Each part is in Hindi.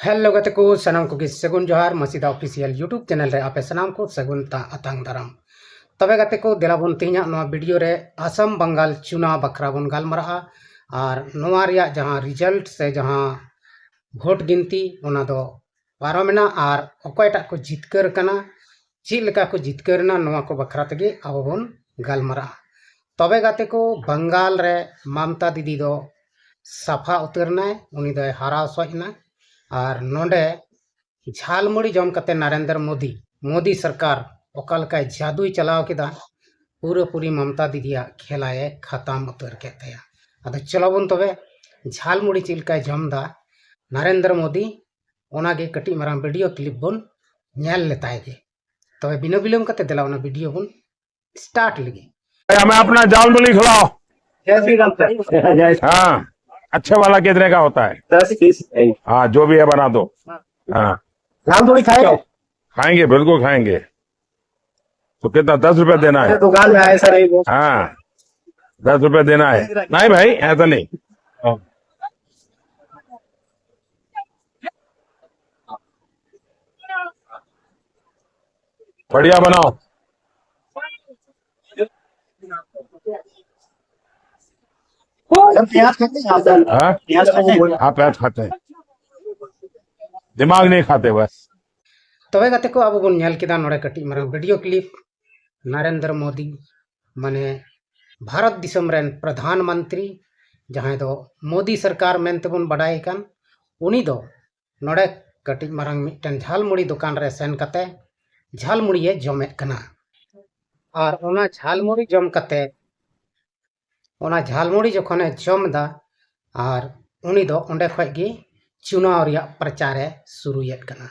हेलो गते को सनाम को सगुन जोहार मसीदा ऑफिशियल यूट्यूब चैनल रे आपे सनाम को सगुन अतांग दाराम तबे गते को देलाबन तेहना नोआ वीडियो रे असम बंगाल चुनाव बखरा बन गालमरा और नोआ रिया जहां रिजल्ट से जहां भोट गिनती ओना दो पारमेना और अकोयटा को जितकर कना चीज लेका को जितकरना नोआ को बखरा तगे अब बन गालमरा तबे गते को बंगाल रे ममता दीदी दो सफा उतरना उनी दो हराव सजना और नोडे झालमुड़ी जम कते नरेंद्र मोदी सरकार ओकालका जादुई चलाव किदा पूरी ममता दीदिया खेलाए खत्म उतर के तया अद चलो बन तबे झालमुड़ी चिलका जमदा नरेंद्र मोदी ओनागे कटी मारां वीडियो क्लिप बन नेल लेताय गे तबे बिना बिलम कते देला ओना वीडियो बन स्टार्ट लगे हमें अपना झालमुड़ी खिलाओ। हाँ, अच्छे वाला कितने का होता है? 10-20। हाँ, जो भी है बना दो। हाँ, झालमुड़ी खाएंगे? खाएंगे, बिल्कुल खाएंगे। तो कितना 10 रुपए देना है? दुकान में आए सर। हाँ, 10 रुपए देना है। नहीं भाई, ऐसा नहीं। बढ़िया बनाओ। प्याज खाते हैं आप? प्याज खाते हैं? हाँ, प्याज खाते हैं, दिमाग नहीं खाते बस। तबे गते को अब बन नेल किदा नोडे कटी मारां वीडियो क्लिप नरेंद्र मोदी माने भारत दिसम रेन प्रधानमंत्री जहां दो मोदी सरकार मेनते बन बडाय कान उनी दो नोडे कटी मारांग मिटन झालमुड़ी दुकान रे सेन कते झालमुड़ी जमे कना और ओना झालमुड़ी जम कते ओना झालमुड़ी जखने जमदा और उनी दो ओंडे खय गे चुनाव रिया प्रचार शुरुयत कना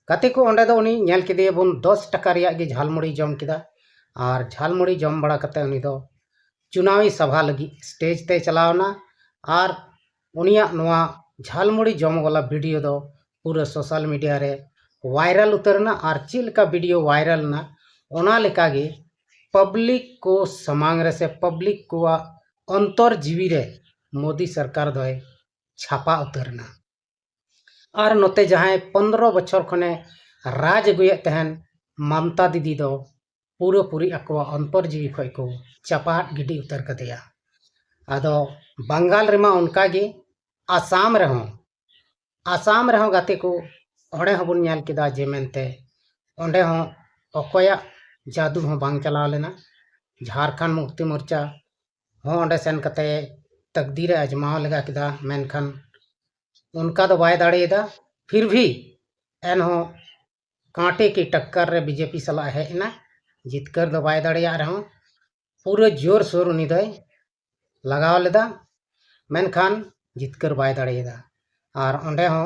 कते को ओंडे दो उनी नेल किदे बन 10 टका रिया गे झालमुड़ी जम किदा और झालमुड़ी जम बड़ा कते उनी दो चुनावी सभा लगी स्टेज ते चलावना और उनिया नोआ झालमुड़ी जम वाला वीडियो दो पूरा सोशल मीडिया रे वायरल उतरना और चिल का वीडियो वायरल ना ओना लेका गे पब्लिक को समांग रे से पब्लिक को अंतर जीवी रे मोदी सरकार दो छापा उतरना और नोते जहां 15 बछर खने राज गुये तहन ममता दीदी दो पूरी अकवा अंतर जीवी खय को चपाट गिडी उतर कदेया आदो बंगाल रेमा उनका गे आसाम रहो गाते को ओंडे हबन नेल किदा जे मेनते ओंडे हो अकोया जादू हो बांग चलाव लेना झारखंड मुक्ति मोर्चा हो ओंडे सेन कते तकदीर आजमाव लगा किदा मेनखान उनका तो बाय दाड़ेदा फिर भी एन हो कांटे की टक्कर रे बीजेपी सला हेना जितकर दो बाय दाड़िया रहो पूरे जोर शोर उनी दय लगाव लेदा मेनखान जितकर बाय दाड़ेदा और ओंडे हो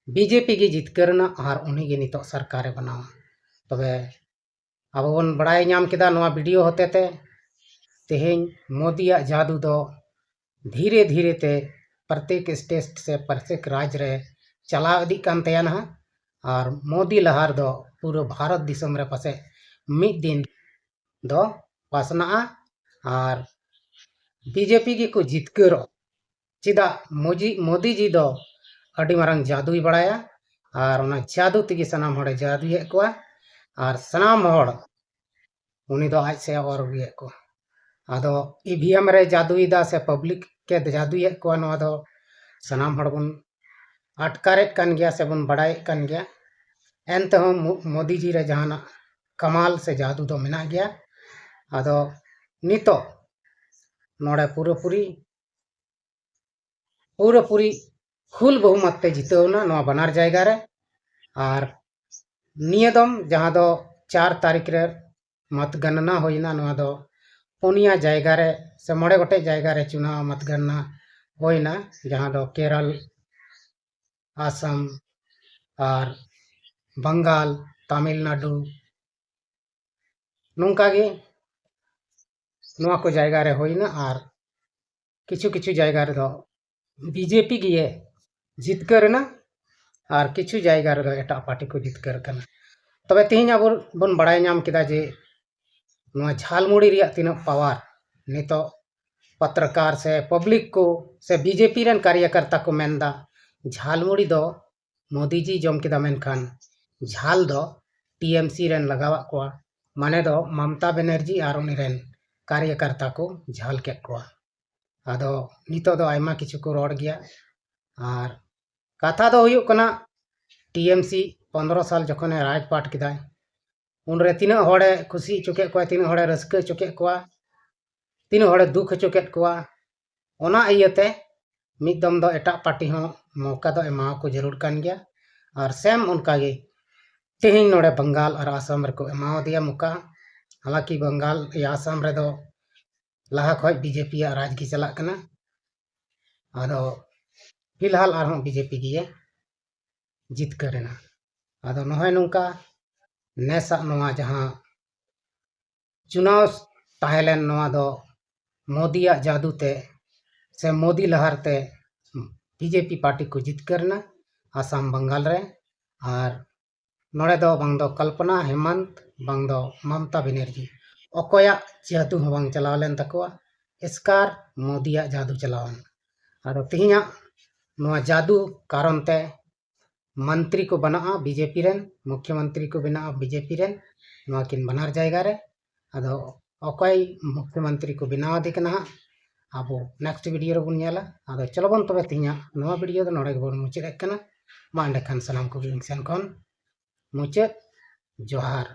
बीजेपी की जितकरना और उन्हीं के नितो सरकार बनावा तबे अब बन बड़ाई नाम किदा नोआ वीडियो होते ते तेहें मोदिया जादू दो धीरे धीरे ते प्रत्येक स्टेट से प्रत्येक राज्य रे चलाव इदी कान तयाना और मोदी लहार दो पूरा भारत दिसम रे पासे मिद दिन दो पासना और बीजेपी की को जितकरो चिदा मोदी जी दो अडी मारंग जादुई बड़ाया और उना जादू तिगी सनाम होड़े जादुये को और सनाम होड़ उनी दो आज से और हुए को आदो ईवीएम रे जादुई दा से पब्लिक के जादुये को नोआ दो सनाम होड़ बन अटकारेट कान गया से बन बड़ाई कान गया एनते हो मोदी जी रे जहाना कमाल से जादू दो मिना गया आदो नितो नोड़े पूरी फुल बहुमत ते जितवना नोआ बनार जायगा रे और नियदम जहां दो 4 तारीख रे मतगणना होइना नोआ दो पुनिया जायगा रे से 9 गोटे जायगा रे चुनाव मतगणना होइना जहां दो केरल असम और बंगाल तमिलनाडु नोंका गे नोआ को जायगा रे होइना और किछु जायगा रे दो बीजेपी गे जितकरना और किछु जायगा रे दो एटा पार्टी को जितकर कना तबे तेहन अब बन बड़ाई नाम किदा जे नोआ झालमुड़ी रिया तीना पावर नितो पत्रकार से पब्लिक को से बीजेपी रेन कार्यकर्ता को मेनदा झालमुड़ी दो मोदी जी जम केदा मेनखान झाल दो टीएमसी रेन लगावाक कोआ माने दो ममता बनर्जी और उनी रेन कार्यकर्ता को झाल केद कोआ आदो नितो दो आयमा किछु को रोड गया और कथा दो हुयुक कना टीएमसी 15 साल जखने राजपाट किदा उनरे तीना होड़े खुशी चुके कोआ तीना होड़े रस्के चुके कोआ तीना होड़े दुख चुके कोआ ओना इयते मिदम दो एटा पार्टी हो मौका दो एमा को जरूर कान गया और सेम उनका गे तेहिं नोड़े बंगाल और आसाम रे को एमा दिया मौका हालांकि बंगाल या आसाम रे दो लहा खoj बीजेपी या राज की चला कना आदो फिलहाल आरहों बीजेपी गिए जीत करेना आदो नहय नुका नेसा नोआ जहां चुनाव ताहेलेन नोआ दो मोदिया जादू ते से मोदी लहर ते बीजेपी पार्टी को जीत करना आसाम बंगाल रे और नोड़े दो बांग दो कल्पना हेमंत बांग दो ममता बनर्जी अकोया जादू हो बांग चलावलेन तकोआ एस्कार मोदिया जादू चलावन आदो तिहिया नोआ जादू कारण ते मंत्री को बना बीजेपी रेन मुख्यमंत्री को बना बीजेपी रेन नोआ किन बनार जायगा रे आदो अकोय मुख्यमंत्री को बनाव दिकना अब नेक्स्ट वीडियो रे बुन नेला आदो चलो बन तबे तिहिया नोआ वीडियो दो नोड़े गेबोन मुचाद एकना मा एंडे खान सलाम को गिंग सेन खन मुचाद जोहार।